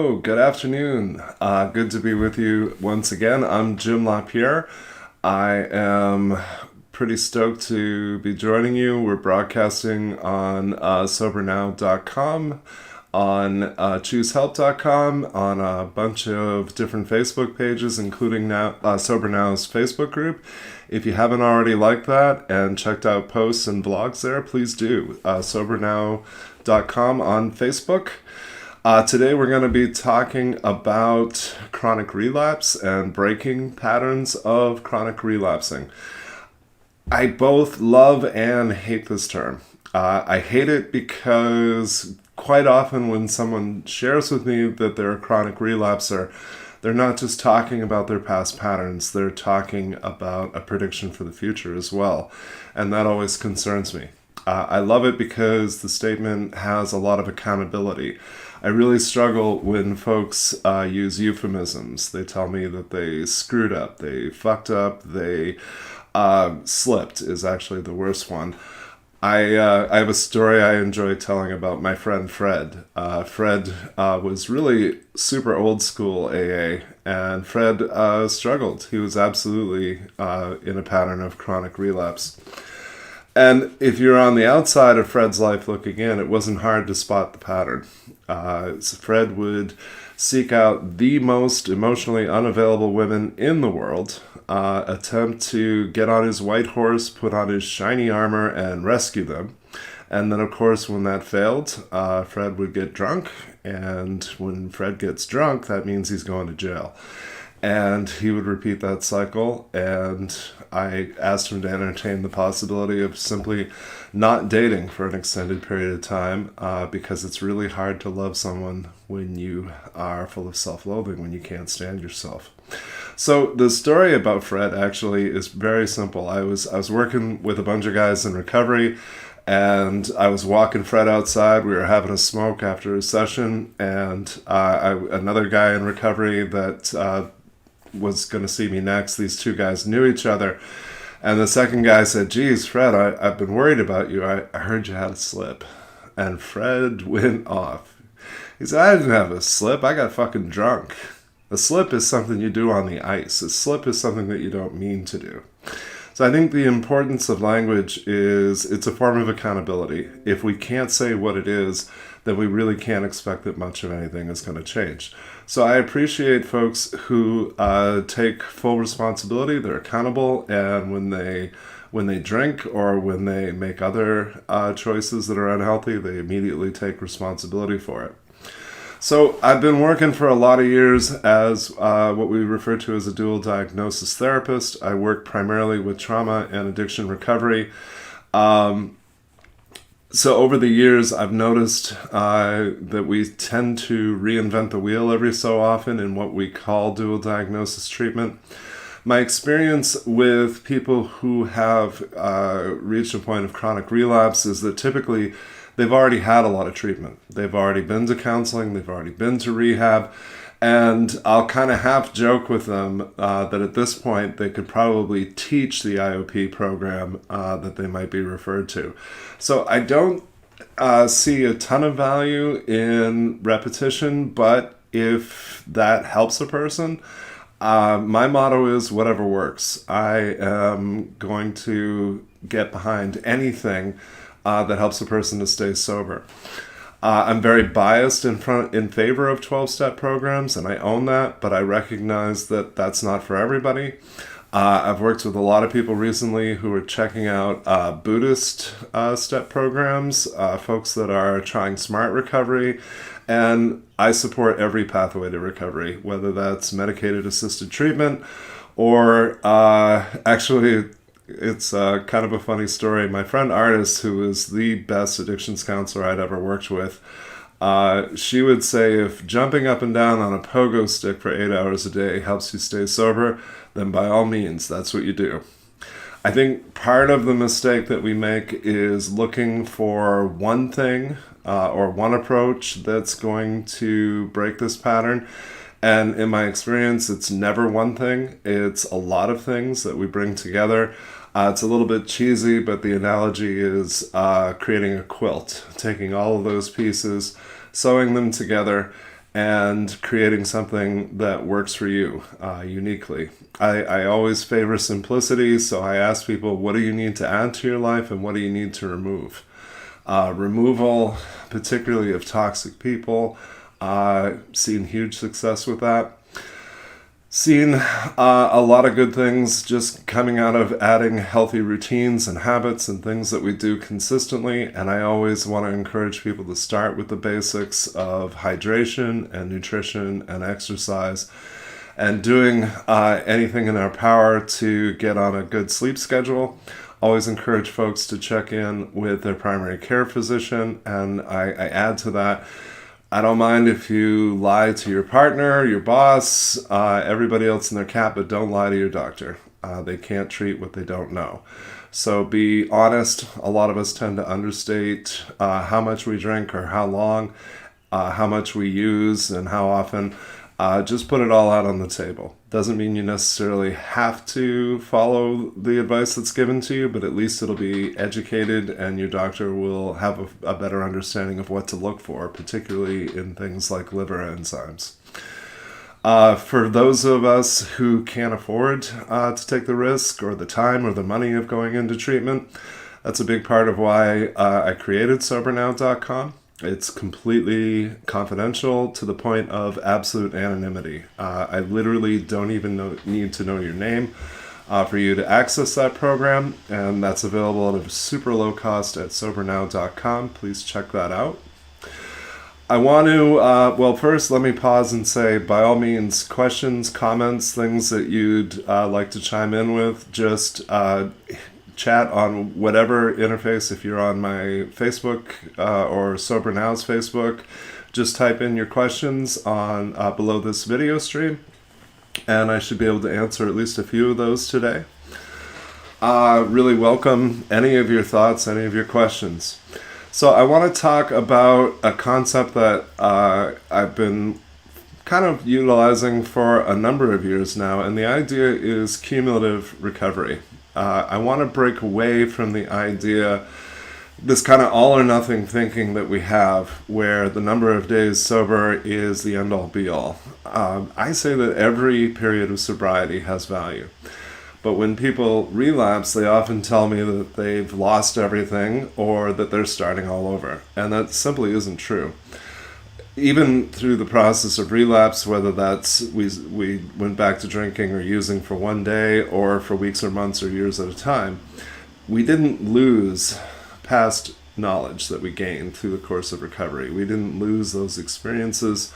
Hello, good afternoon. Good to be with you once again. I'm Jim LaPierre. I am pretty stoked to be joining you. We're broadcasting on sobernow.com, on choosehelp.com, on a bunch of different Facebook pages, including Sober Now's Facebook group. If you haven't already liked that and checked out posts and blogs there, please do. Sobernow.com on Facebook. Today we're going to be talking about chronic relapse and breaking patterns of chronic relapsing. I both love and hate this term. I hate it because quite often when someone shares with me that they're a chronic relapser, they're not just talking about their past patterns, they're talking about a prediction for the future as well. And that always concerns me. I love it because the statement has a lot of accountability. I really struggle when folks use euphemisms. They tell me that they screwed up, they fucked up, they slipped is actually the worst one. I have a story I enjoy telling about my friend Fred. Fred was really super old school AA, and Fred struggled. He was absolutely in a pattern of chronic relapse. And if you're on the outside of Fred's life looking in, it wasn't hard to spot the pattern. So Fred would seek out the most emotionally unavailable women in the world, attempt to get on his white horse, put on his shiny armor, and rescue them. And then, of course, when that failed, Fred would get drunk. And when Fred gets drunk, that means he's going to jail. And he would repeat that cycle, and I asked him to entertain the possibility of simply not dating for an extended period of time because it's really hard to love someone when you are full of self-loathing, when you can't stand yourself. So the story about Fred actually is very simple. I was working with a bunch of guys in recovery, and I was walking Fred outside. We were having a smoke after a session, and another guy in recovery that was going to see me next. These two guys knew each other. And the second guy said, "Geez, Fred, I've been worried about you. I heard you had a slip." And Fred went off. He said, "I didn't have a slip. I got fucking drunk." A slip is something you do on the ice. A slip is something that you don't mean to do. So I think the importance of language is it's a form of accountability. If we can't say what it is, then we really can't expect that much of anything is going to change. So I appreciate folks who take full responsibility. They're accountable, and when they drink or when they make other choices that are unhealthy, they immediately take responsibility for it. So I've been working for a lot of years as what we refer to as a dual diagnosis therapist. I work primarily with trauma and addiction recovery. So over the years, I've noticed that we tend to reinvent the wheel every so often in what we call dual diagnosis treatment. My experience with people who have reached a point of chronic relapse is that typically they've already had a lot of treatment. They've already been to counseling, they've already been to rehab, and I'll kind of half joke with them that at this point they could probably teach the IOP program that they might be referred to. So I don't see a ton of value in repetition, but if that helps a person, my motto is whatever works. I am going to get behind anything that helps a person to stay sober. I'm very biased in favor of 12-step programs, and I own that, but I recognize that that's not for everybody. I've worked with a lot of people recently who are checking out Buddhist step programs, folks that are trying smart recovery, and I support every pathway to recovery, whether that's medicated assisted treatment or actually it's kind of a funny story. My friend Artis, who is the best addictions counselor I'd ever worked with, she would say if jumping up and down on a pogo stick for 8 hours a day helps you stay sober, then by all means, that's what you do. I think part of the mistake that we make is looking for one thing or one approach that's going to break this pattern. And in my experience, it's never one thing. It's a lot of things that we bring together. It's a little bit cheesy, but the analogy is creating a quilt, taking all of those pieces, sewing them together, and creating something that works for you uniquely. I always favor simplicity, so I ask people, what do you need to add to your life and what do you need to remove? Removal, particularly of toxic people, seen huge success with that. Seen a lot of good things just coming out of adding healthy routines and habits and things that we do consistently. And I always want to encourage people to start with the basics of hydration and nutrition and exercise and doing anything in our power to get on a good sleep schedule. Always encourage folks to check in with their primary care physician. And I add to that, I don't mind if you lie to your partner, your boss, everybody else in their cap, but don't lie to your doctor. They can't treat what they don't know. So be honest. A lot of us tend to understate how much we drink or how long, how much we use and how often. Just put it all out on the table. Doesn't mean you necessarily have to follow the advice that's given to you, but at least it'll be educated and your doctor will have a better understanding of what to look for, particularly in things like liver enzymes. For those of us who can't afford to take the risk or the time or the money of going into treatment, that's a big part of why I created SoberNow.com. It's completely confidential to the point of absolute anonymity. I literally don't even need to know your name for you to access that program, and that's available at a super low cost at SoberNow.com. Please check that out. I want to, well, first let me pause and say, by all means, questions, comments, things that you'd like to chime in with, just chat on whatever interface. If you're on my Facebook or Sober Now's Facebook, just type in your questions on below this video stream, and I should be able to answer at least a few of those today. Really welcome any of your thoughts, any of your questions. So I want to talk about a concept that I've been kind of utilizing for a number of years now, and the idea is cumulative recovery. I want to break away from the idea, this kind of all or nothing thinking that we have, where the number of days sober is the end all be all. I say that every period of sobriety has value. But when people relapse, they often tell me that they've lost everything or that they're starting all over. And that simply isn't true. Even through the process of relapse, whether that's we went back to drinking or using for one day or for weeks or months or years at a time, we didn't lose past knowledge that we gained through the course of recovery. We didn't lose those experiences.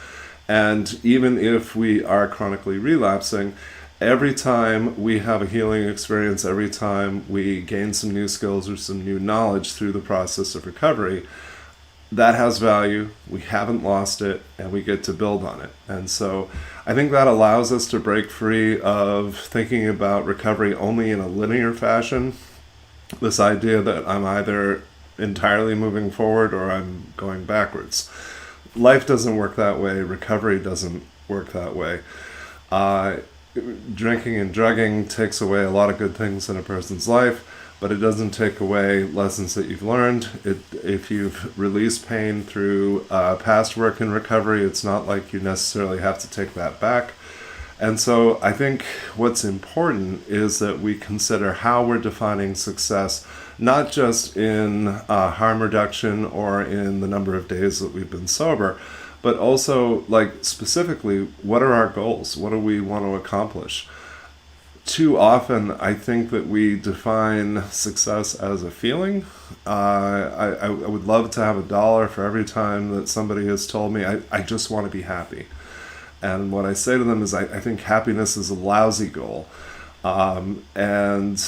And even if we are chronically relapsing, every time we have a healing experience, every time we gain some new skills or some new knowledge through the process of recovery, that has value. We haven't lost it, and we get to build on it. And so I think that allows us to break free of thinking about recovery only in a linear fashion. This idea that I'm either entirely moving forward or I'm going backwards. Life doesn't work that way. Recovery doesn't work that way. Drinking and drugging takes away a lot of good things in a person's life, but it doesn't take away lessons that you've learned. If you've released pain through past work in recovery, it's not like you necessarily have to take that back. And so I think what's important is that we consider how we're defining success, not just in harm reduction or in the number of days that we've been sober, but also, like, specifically, what are our goals? What do we want to accomplish? Too often, I think that we define success as a feeling. I would love to have $1 for every time that somebody has told me, I just want to be happy. And what I say to them is, I think happiness is a lousy goal. And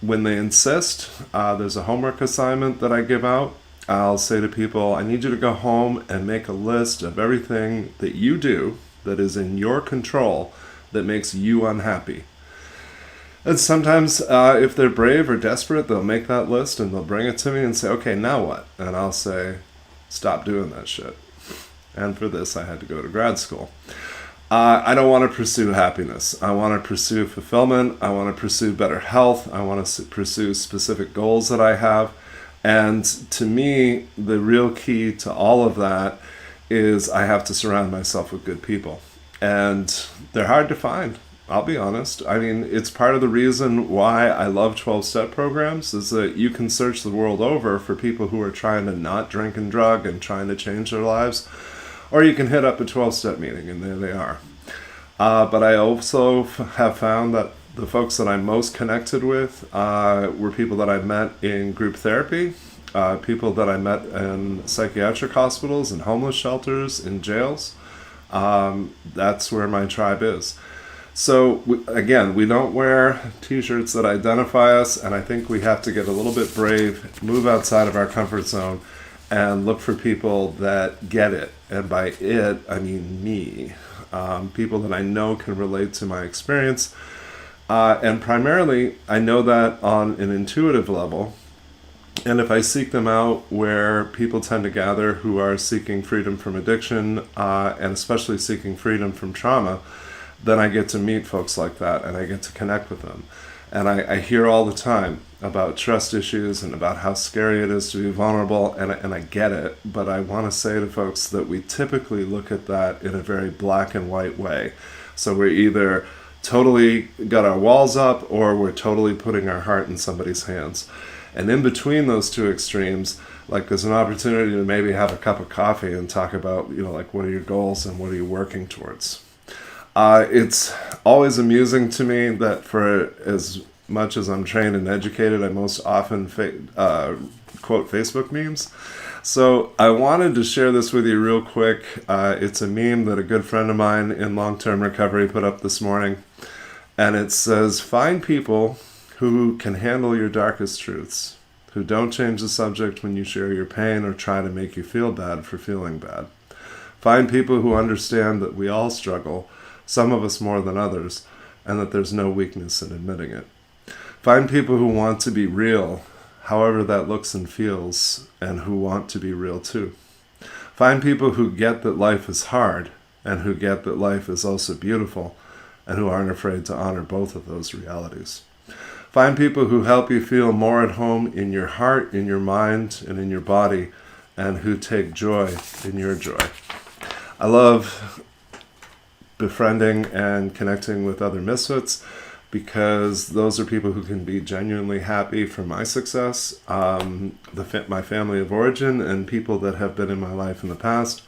when they insist, there's a homework assignment that I give out. I'll say to people, I need you to go home and make a list of everything that you do that is in your control that makes you unhappy. And sometimes if they're brave or desperate, they'll make that list and they'll bring it to me and say, okay, now what? And I'll say, stop doing that shit. And for this, I had to go to grad school. I don't want to pursue happiness. I want to pursue fulfillment. I want to pursue better health. I want to pursue specific goals that I have. And to me, the real key to all of that is I have to surround myself with good people. And they're hard to find. I'll be honest. I mean, it's part of the reason why I love 12-step programs is that you can search the world over for people who are trying to not drink and drug and trying to change their lives. Or you can hit up a 12-step meeting and there they are. But I also have found that the folks that I'm most connected with were people that I met in group therapy, people that I met in psychiatric hospitals, in homeless shelters, in jails. That's where my tribe is. So again, we don't wear t-shirts that identify us, and I think we have to get a little bit brave, move outside of our comfort zone, and look for people that get it. And by it, I mean me. People that I know can relate to my experience. And primarily, I know that on an intuitive level. And if I seek them out where people tend to gather who are seeking freedom from addiction, and especially seeking freedom from trauma, then I get to meet folks like that and I get to connect with them. And I hear all the time about trust issues and about how scary it is to be vulnerable, and I get it, but I want to say to folks that we typically look at that in a very black and white way. So we're either totally got our walls up or we're totally putting our heart in somebody's hands. And in between those two extremes, like there's an opportunity to maybe have a cup of coffee and talk about, like what are your goals and what are you working towards? It's always amusing to me that for as much as I'm trained and educated, I most often quote Facebook memes. So I wanted to share this with you real quick. It's a meme that a good friend of mine in long-term recovery put up this morning. And it says, find people who can handle your darkest truths, who don't change the subject when you share your pain or try to make you feel bad for feeling bad. Find people who understand that we all struggle, some of us more than others, and that there's no weakness in admitting it. Find people who want to be real, however that looks and feels, and who want to be real too. Find people who get that life is hard, and who get that life is also beautiful, and who aren't afraid to honor both of those realities. Find people who help you feel more at home in your heart, in your mind, and in your body, and who take joy in your joy. I love befriending and connecting with other misfits because those are people who can be genuinely happy for my success, my family of origin, and people that have been in my life in the past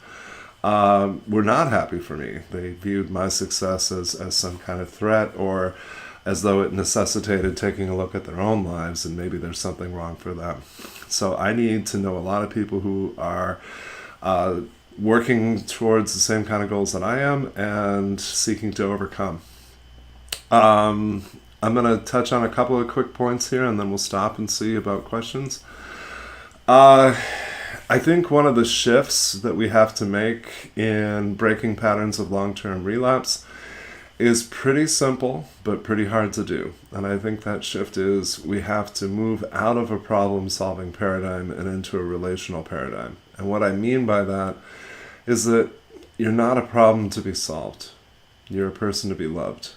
were not happy for me. They viewed my success as some kind of threat or as though it necessitated taking a look at their own lives and maybe there's something wrong for them. So I need to know a lot of people who are working towards the same kind of goals that I am and seeking to overcome. I'm going to touch on a couple of quick points here and then we'll stop and see about questions. I think one of the shifts that we have to make in breaking patterns of long-term relapse is pretty simple, but pretty hard to do. And I think that shift is we have to move out of a problem-solving paradigm and into a relational paradigm. And what I mean by that is that you're not a problem to be solved. You're a person to be loved.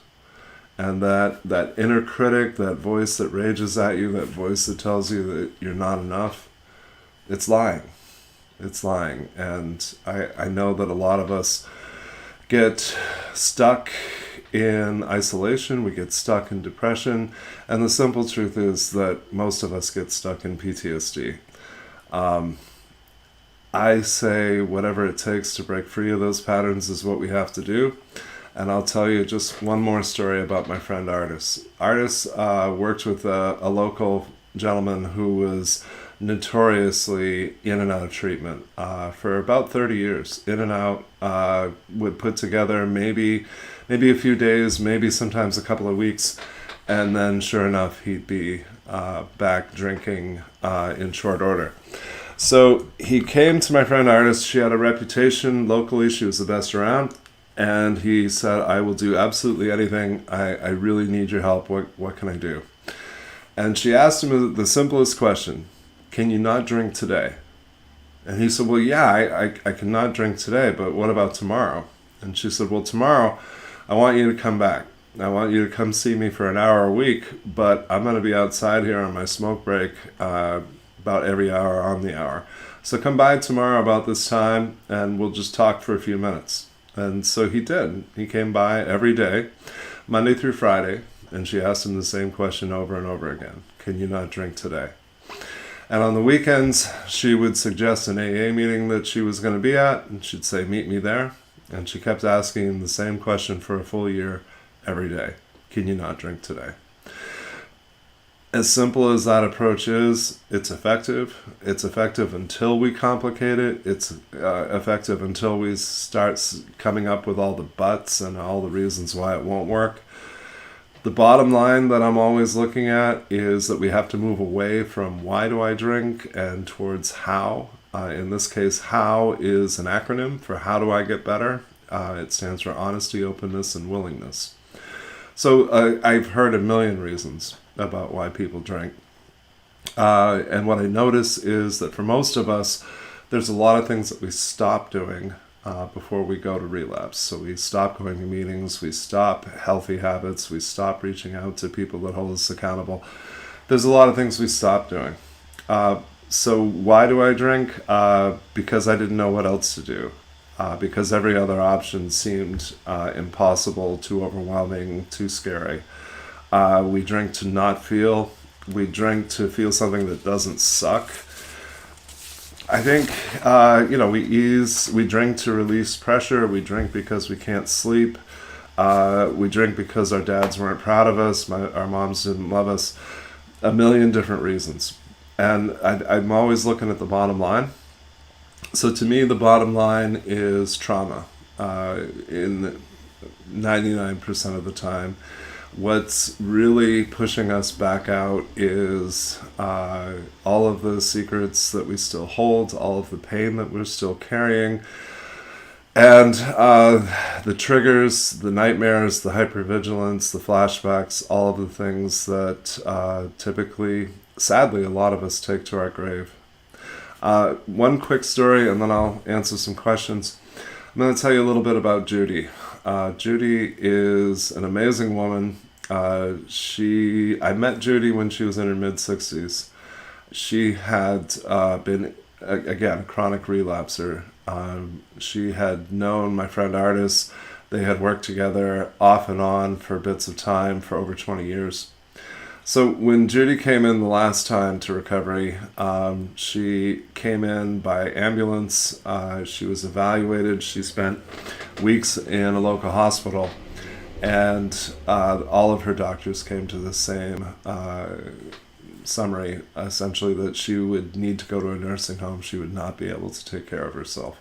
And that inner critic, that voice that rages at you, that voice that tells you that you're not enough, it's lying. It's lying. And I know that a lot of us get stuck in isolation, we get stuck in depression, and the simple truth is that most of us get stuck in PTSD. I say whatever it takes to break free of those patterns is what we have to do. And I'll tell you just one more story about my friend Artis. Artis worked with a local gentleman who was notoriously in and out of treatment for about 30 years. In and out, would put together maybe a few days, maybe sometimes a couple of weeks, and then sure enough, he'd be back drinking in short order. So he came to my friend Artis. She had a reputation locally. She was the best around. And he said, I will do absolutely anything. I really need your help. What can I do? And she asked him the simplest question. Can you not drink today? And he said, well, yeah, I cannot drink today, but what about tomorrow? And she said, well, tomorrow I want you to come back. I want you to come see me for an hour a week, but I'm going to be outside here on my smoke break about every hour on the hour. So come by tomorrow about this time and we'll just talk for a few minutes. And so he did. He came by every day, Monday through Friday, and she asked him the same question over and over again. Can you not drink today? And on the weekends, she would suggest an AA meeting that she was going to be at, and she'd say, meet me there. And she kept asking him the same question for a full year every day. Can you not drink today? As simple as that approach is, it's effective. It's effective until we complicate it. It's effective until we start coming up with all the buts and all the reasons why it won't work. The bottom line that I'm always looking at is that we have to move away from why do I drink and towards how. In this case, how is an acronym for how do I get better. It stands for honesty, openness, and willingness. So I've heard a million reasons about why people drink. And what I notice is that for most of us, there's a lot of things that we stop doing before we go to relapse. So we stop going to meetings, we stop healthy habits, we stop reaching out to people that hold us accountable. There's a lot of things we stop doing. So why do I drink? Because I didn't know what else to do. Because every other option seemed impossible, too overwhelming, too scary. We drink to not feel. We drink to feel something that doesn't suck. I think, we drink to release pressure. We drink because we can't sleep. We drink because our dads weren't proud of us. Our moms didn't love us. A million different reasons. And I'm always looking at the bottom line. So to me, the bottom line is trauma. In 99% of the time, what's really pushing us back out is all of the secrets that we still hold, all of the pain that we're still carrying, and the triggers, the nightmares, the hypervigilance, the flashbacks, all of the things that typically, sadly, a lot of us take to our grave. One quick story, and then I'll answer some questions. I'm going to tell you a little bit about Judy. Judy is an amazing woman. I met Judy when she was in her mid-60s. She had been, again, a chronic relapser. She had known my friend Artis. They had worked together off and on for bits of time for over 20 years. So when Judy came in the last time to recovery, she came in by ambulance. She was evaluated. She spent weeks in a local hospital, and all of her doctors came to the same summary, essentially that she would need to go to a nursing home. She would not be able to take care of herself.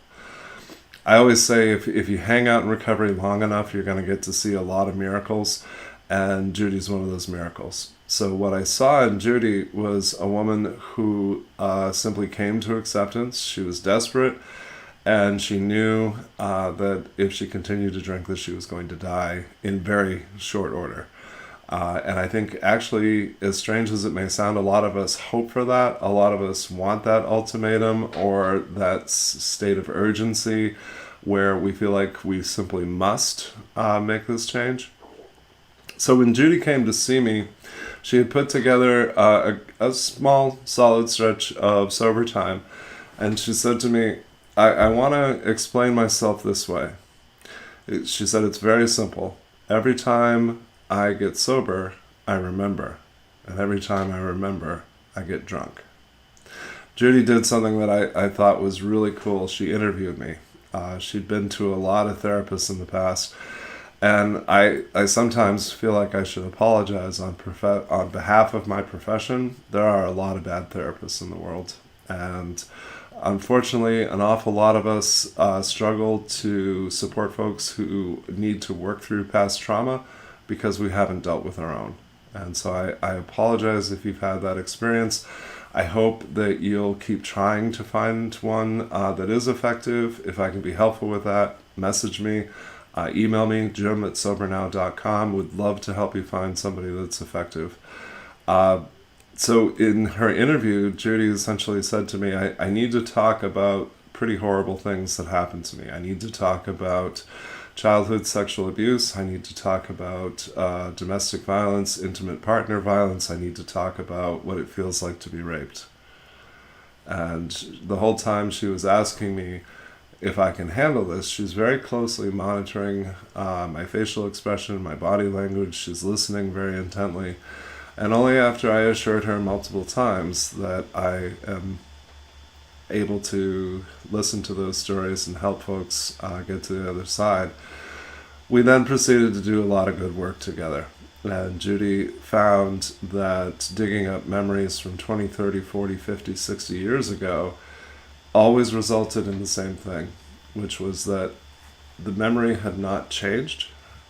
I always say if you hang out in recovery long enough, you're going to get to see a lot of miracles, and Judy's one of those miracles. So what I saw in Judy was a woman who simply came to acceptance. She was desperate, and she knew that if she continued to drink, that she was going to die in very short order. And I think actually, as strange as it may sound, a lot of us hope for that. A lot of us want that ultimatum or that state of urgency where we feel like we simply must make this change. So when Judy came to see me, she had put together a small, solid stretch of sober time. And she said to me, I want to explain myself this way. She said, it's very simple. Every time I get sober, I remember. And every time I remember, I get drunk. Judy did something that I thought was really cool. She interviewed me. She'd been to a lot of therapists in the past. And I sometimes feel like I should apologize on behalf of my profession. There are a lot of bad therapists in the world. And unfortunately, an awful lot of us struggle to support folks who need to work through past trauma because we haven't dealt with our own. And so I apologize if you've had that experience. I hope that you'll keep trying to find one that is effective. If I can be helpful with that, message me. Email me, jim@sobernow.com. Would love to help you find somebody that's effective. So in her interview, Judy essentially said to me, I need to talk about pretty horrible things that happened to me. I need to talk about childhood sexual abuse. I need to talk about domestic violence, intimate partner violence. I need to talk about what it feels like to be raped. And the whole time she was asking me if I can handle this, she's very closely monitoring my facial expression, my body language. She's listening very intently. And only after I assured her multiple times that I am able to listen to those stories and help folks get to the other side, we then proceeded to do a lot of good work together. And Judy found that digging up memories from 20, 30, 40, 50, 60 years ago always resulted in the same thing, which was that the memory had not changed.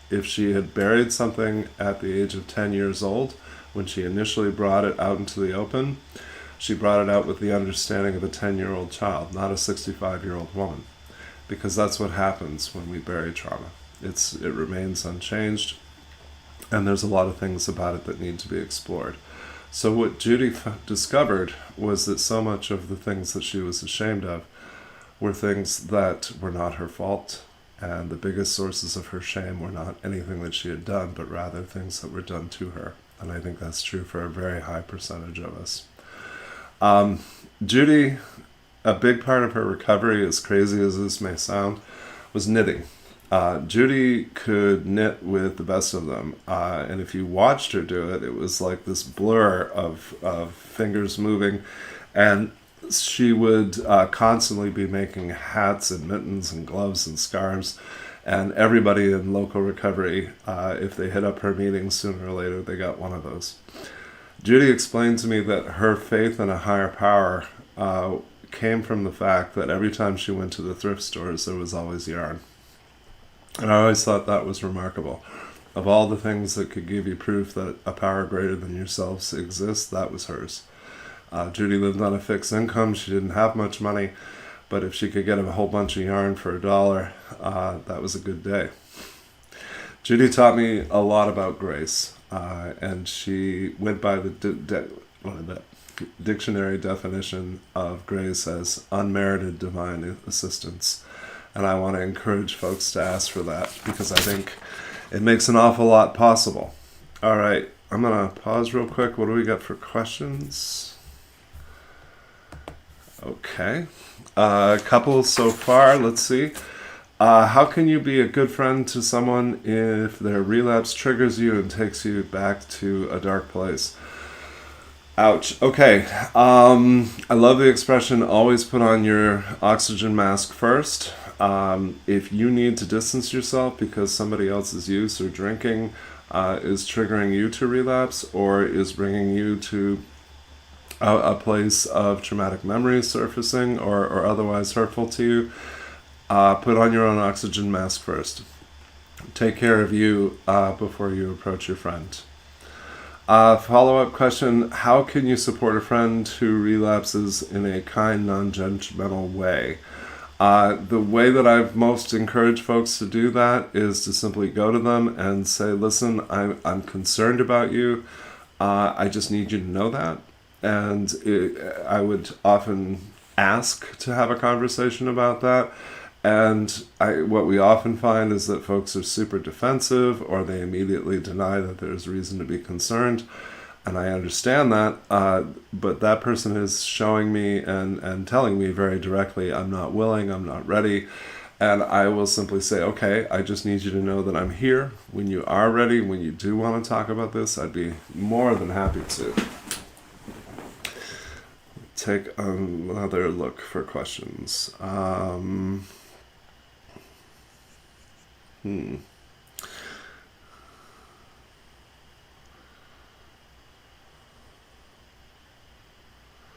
If she had buried something at the age of 10 years old, when she initially brought it out into the open, she brought it out with the understanding of a 10-year-old child, not a 65-year-old woman. Because that's what happens when we bury trauma. It remains unchanged, and there's a lot of things about it that need to be explored. So what Judy discovered was that so much of the things that she was ashamed of were things that were not her fault, and the biggest sources of her shame were not anything that she had done, but rather things that were done to her. And I think that's true for a very high percentage of us. Judy, a big part of her recovery, as crazy as this may sound, was knitting. Judy could knit with the best of them, and if you watched her do it, it was like this blur of fingers moving, and she would constantly be making hats and mittens and gloves and scarves, and everybody in local recovery, if they hit up her meetings sooner or later, they got one of those. Judy explained to me that her faith in a higher power came from the fact that every time she went to the thrift stores, there was always yarn. And I always thought that was remarkable. Of all the things that could give you proof that a power greater than yourselves exists, that was hers. Judy lived on a fixed income. She didn't have much money, but if she could get a whole bunch of yarn for $1, that was a good day. Judy taught me a lot about grace, and she went by the dictionary definition of grace as unmerited divine assistance. And I want to encourage folks to ask for that, because I think it makes an awful lot possible. All right, I'm going to pause real quick. What do we got for questions? Okay, a couple so far. Let's see. How can you be a good friend to someone if their relapse triggers you and takes you back to a dark place? Ouch. Okay. I love the expression, always put on your oxygen mask first. If you need to distance yourself because somebody else's use or drinking is triggering you to relapse, or is bringing you to a place of traumatic memories surfacing, or otherwise hurtful to you, put on your own oxygen mask first. Take care of you before you approach your friend. Follow-up question, how can you support a friend who relapses in a kind, non-judgmental way? The way that I've most encouraged folks to do that is to simply go to them and say, listen, I'm concerned about you. I just need you to know that. And I would often ask to have a conversation about that. And what we often find is that folks are super defensive, or they immediately deny that there's reason to be concerned. And I understand that, but that person is showing me and telling me very directly, I'm not willing, I'm not ready. And I will simply say, okay, I just need you to know that I'm here. When you are ready, when you do want to talk about this, I'd be more than happy to. Take another look for questions. In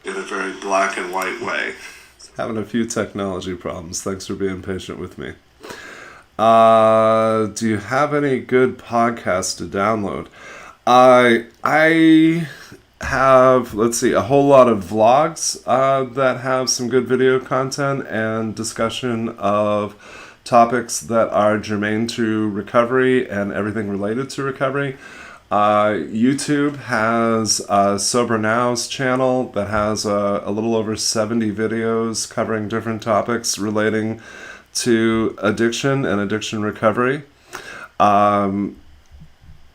a very black and white way. Having a few technology problems. Thanks for being patient with me. Do you have any good podcasts to download? I have, let's see, a whole lot of vlogs that have some good video content and discussion of topics that are germane to recovery and everything related to recovery. YouTube has Sober Now's channel that has a little over 70 videos covering different topics relating to addiction and addiction recovery.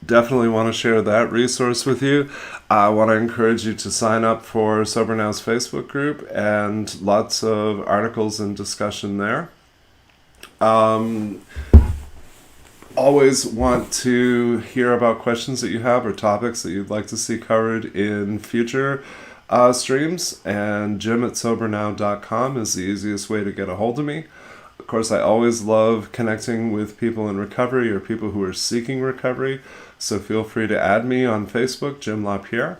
definitely want to share that resource with you. I want to encourage you to sign up for Sober Now's Facebook group and lots of articles and discussion there. Always want to hear about questions that you have or topics that you'd like to see covered in future streams, and jim@sobernow.com is the easiest way to get a hold of me. Of course, I always love connecting with people in recovery or people who are seeking recovery, so feel free to add me on Facebook, Jim LaPierre.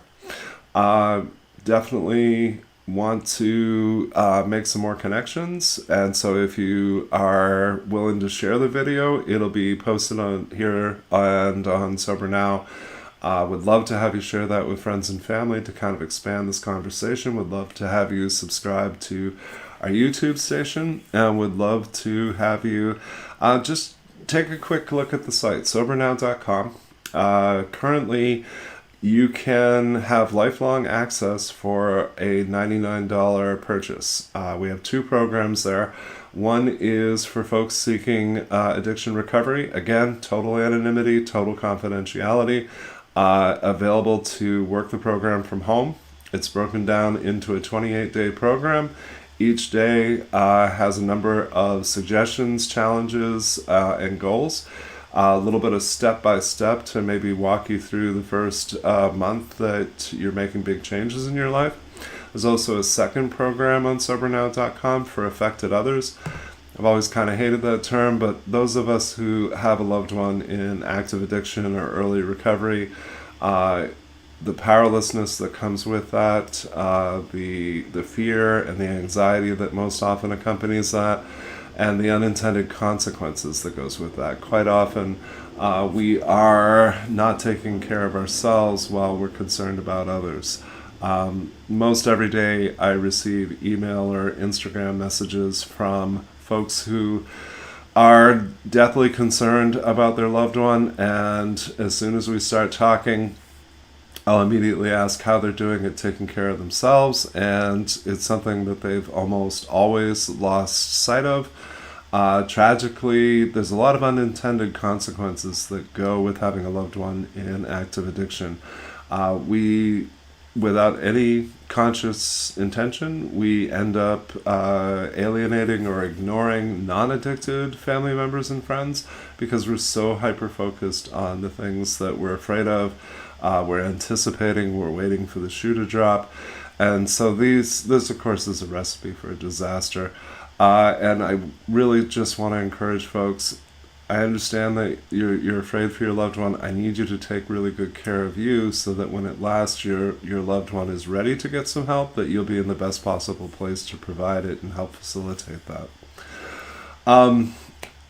Definitely want to make some more connections, and so if you are willing to share the video, it'll be posted on here and on Sober Now. Would love to have you share that with friends and family to kind of expand this conversation. Would love to have you subscribe to our YouTube station, and would love to have you just take a quick look at the site, sobernow.com. Currently, you can have lifelong access for a $99 purchase. We have two programs there. One is for folks seeking addiction recovery. Again, total anonymity, total confidentiality. Available to work the program from home. It's broken down into a 28-day program. Each day has a number of suggestions, challenges, and goals. A little bit of step-by-step to maybe walk you through the first month that you're making big changes in your life. There's also a second program on sobernow.com for affected others. I've always kind of hated that term, but those of us who have a loved one in active addiction or early recovery, the powerlessness that comes with that, the fear and the anxiety that most often accompanies that, and the unintended consequences that goes with that. Quite often, we are not taking care of ourselves while we're concerned about others. Most every day, I receive email or Instagram messages from folks who are deathly concerned about their loved one, and as soon as we start talking, I'll immediately ask how they're doing at taking care of themselves, and it's something that they've almost always lost sight of. Tragically, there's a lot of unintended consequences that go with having a loved one in active addiction. Without any conscious intention, we end up alienating or ignoring non-addicted family members and friends because we're so hyper-focused on the things that we're afraid of, we're anticipating, we're waiting for the shoe to drop. And so this, of course, is a recipe for a disaster. And I really just want to encourage folks, I understand that you're afraid for your loved one. I need you to take really good care of you so that when at last your loved one is ready to get some help, that you'll be in the best possible place to provide it and help facilitate that.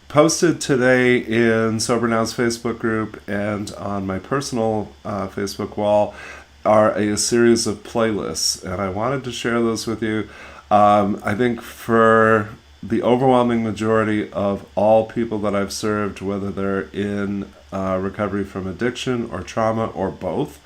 Posted today in Sober Now's Facebook group and on my personal Facebook wall are a series of playlists, and I wanted to share those with you. I think for the overwhelming majority of all people that I've served, whether they're in recovery from addiction or trauma or both,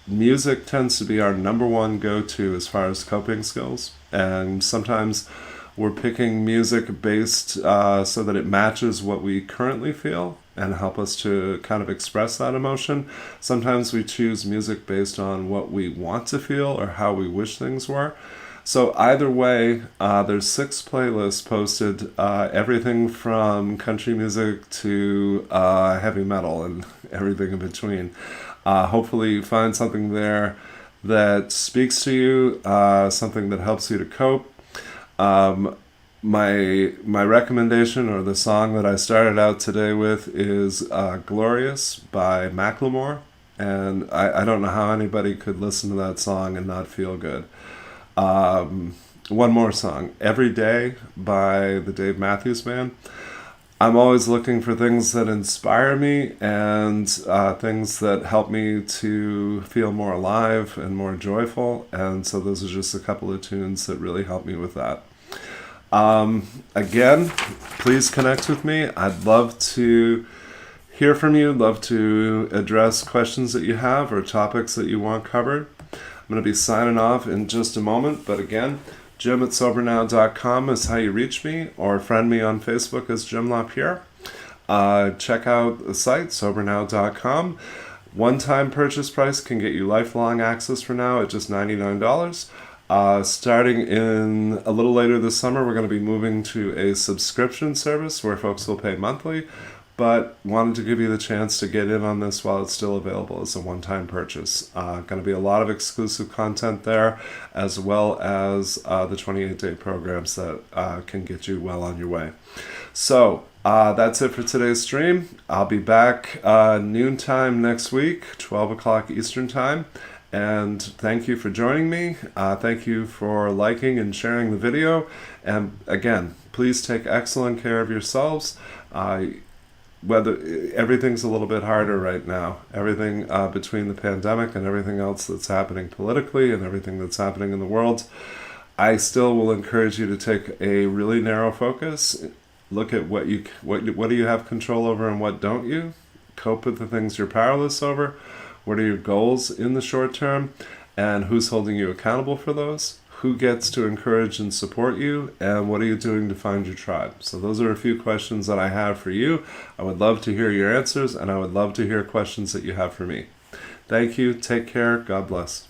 music tends to be our number one go-to as far as coping skills. And sometimes we're picking music based so that it matches what we currently feel and help us to kind of express that emotion. Sometimes we choose music based on what we want to feel or how we wish things were. So either way, there's 6 playlists posted, everything from country music to heavy metal and everything in between. Hopefully you find something there that speaks to you, something that helps you to cope. My recommendation, or the song that I started out today with, is Glorious by Macklemore. And I don't know how anybody could listen to that song and not feel good. One more song, Every Day by the Dave Matthews Band. I'm always looking for things that inspire me and things that help me to feel more alive and more joyful. And so those are just a couple of tunes that really help me with that. Again, please connect with me. I'd love to hear from you, love to address questions that you have or topics that you want covered. I'm going to be signing off in just a moment, but again, Jim@sobernow.com is how you reach me, or friend me on Facebook as Jim LaPierre. check out the site, sobernow.com. One-time purchase price can get you lifelong access for now at just $99. Starting in a little later this summer, we're going to be moving to a subscription service where folks will pay monthly, but wanted to give you the chance to get in on this while it's still available as a one-time purchase. Going to be a lot of exclusive content there, as well as the 28-day programs that can get you well on your way. So that's it for today's stream. I'll be back noontime next week, 12 o'clock Eastern Time. And thank you for joining me. Thank you for liking and sharing the video. And again, please take excellent care of yourselves. Whether everything's a little bit harder right now, everything between the pandemic and everything else that's happening politically and everything that's happening in the world, I still will encourage you to take a really narrow focus. Look at what do you have control over and what don't you? Cope with the things you're powerless over. What are your goals in the short term? And who's holding you accountable for those? Who gets to encourage and support you? And what are you doing to find your tribe? So those are a few questions that I have for you. I would love to hear your answers, and I would love to hear questions that you have for me. Thank you. Take care. God bless.